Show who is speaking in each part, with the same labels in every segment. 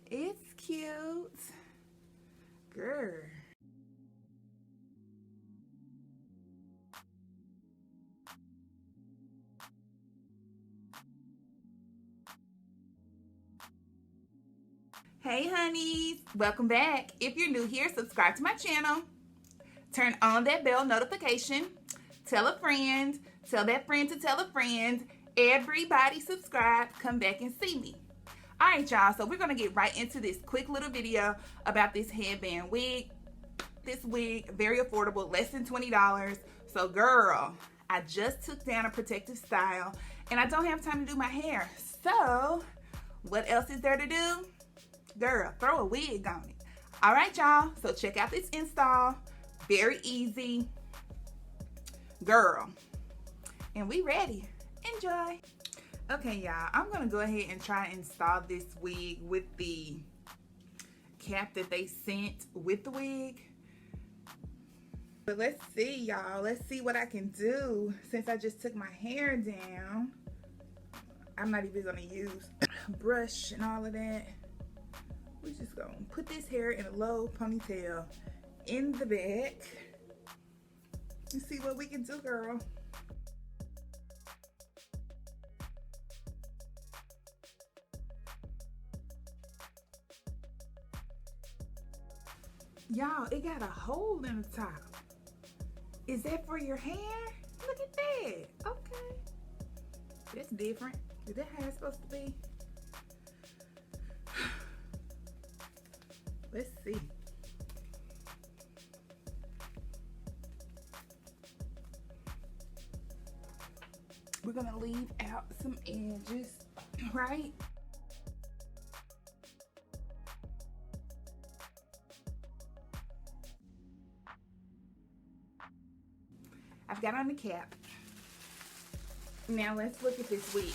Speaker 1: It's cute. Girl. Hey honeys, welcome back. If you're new here, subscribe to my channel. Turn on that bell notification. Tell a friend. Tell that friend to tell a friend. Everybody subscribe. Come back and see me. All right, y'all. So we're going to get right into this quick little video about this headband wig. This wig, very affordable, less than $20. So girl, I just took down a protective style and I don't have time to do my hair. So what else is there to do? Girl, throw a wig on it. All right, y'all. So check out this install. Very easy. Girl. And we ready. Enjoy. Okay, y'all. I'm going to go ahead and try and install this wig with the cap that they sent with the wig. But let's see, y'all. Let's see what I can do since I just took my hair down. I'm not even going to use a brush and all of that. We're just going to put this hair in a low ponytail in the back and see what we can do, girl. Y'all, it got a hole in the top. Is that for your hair? Look at that. Okay. That's different. Is that how it's supposed to be? Let's see. We're gonna leave out some edges, right? I've got on the cap. Now let's look at this wig.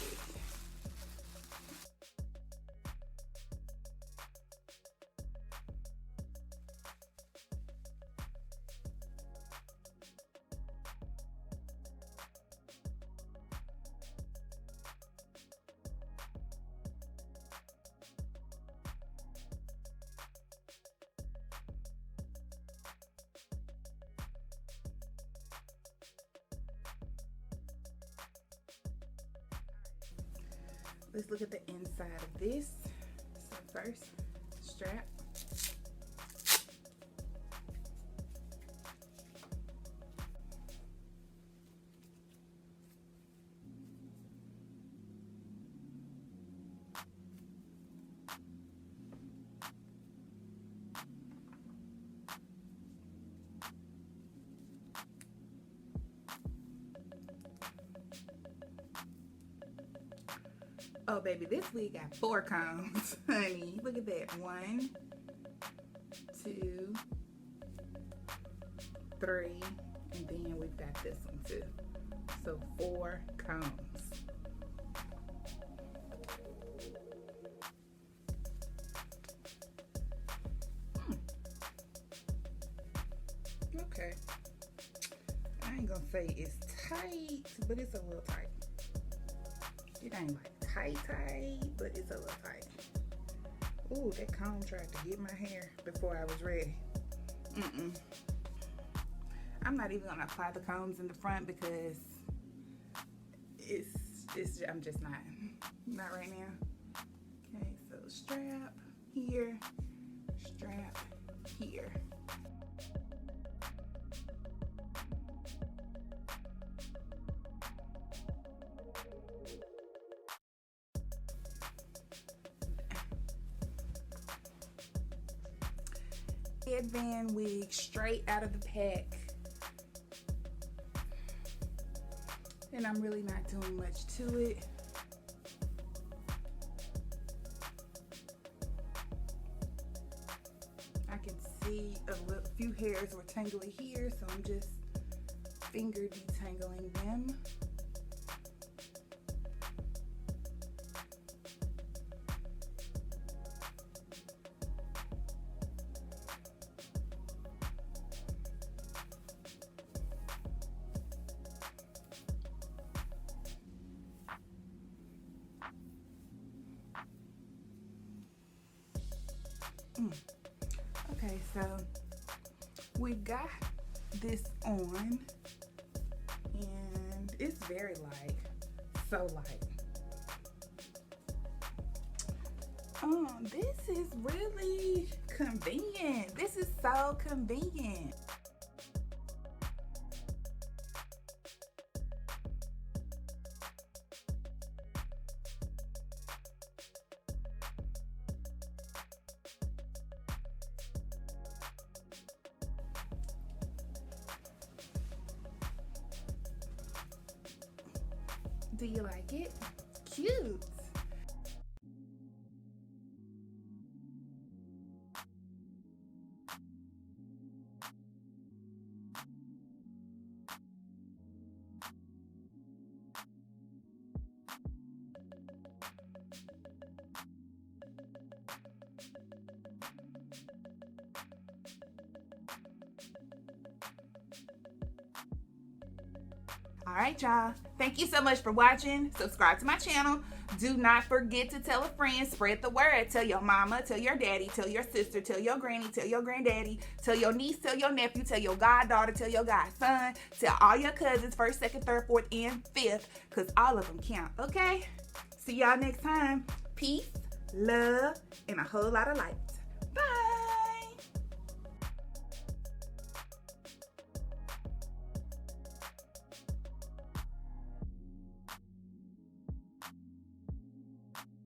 Speaker 1: Let's look at the inside of this. So first, strap. Oh, baby, this wig got 4 combs, honey. Look at that. 1, 2, 3, and then we've got this one too. So 4 combs. Okay. I ain't gonna say it's tight, but it's a little tight. It ain't like tight, but it's a little tight. Ooh, that comb tried to get my hair before I was ready. I'm not even gonna apply the combs in the front because I'm just not right now. Okay, so strap here, strap here. Headband wig straight out of the pack, and I'm really not doing much to it. I can see a few hairs were tangly here, so I'm just finger detangling them. Okay, so we've got this on, and it's very light, so light. This is really convenient. This is so convenient. Do you like it? Cute. All right, y'all. Thank you so much for watching. Subscribe to my channel. Do not forget to tell a friend. Spread the word. Tell your mama, tell your daddy, tell your sister, tell your granny, tell your granddaddy, tell your niece, tell your nephew, tell your goddaughter, tell your godson, tell all your cousins, 1st, 2nd, 3rd, 4th, and 5th, because all of them count, okay? See y'all next time. Peace, love, and a whole lot of light.